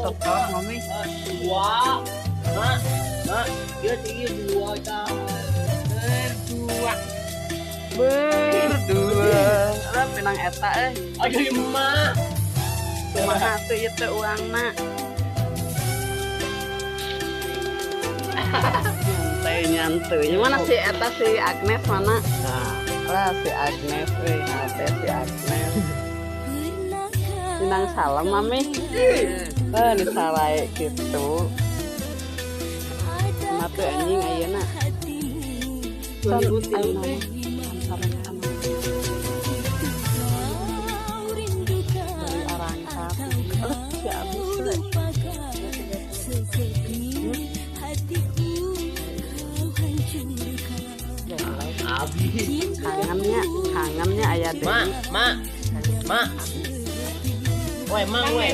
setor mami. Dua. Mak, mak, dia tinggi dua kan. Dua. Berdua. Lah pinang eta Ayo emak. kumaha teu ieu teh uangna. Nyantai. Gimana si eta si Agnes mana? Nah, Lah si Agnes euy, teh si Agnes. Pinang salam mami. Disalae gitu. Matu anjing ayeuna. Son ayeuna. Dari arangkat. Si abis teh. habis. Kangennya aya deui. Mak. Woi, mak, woi.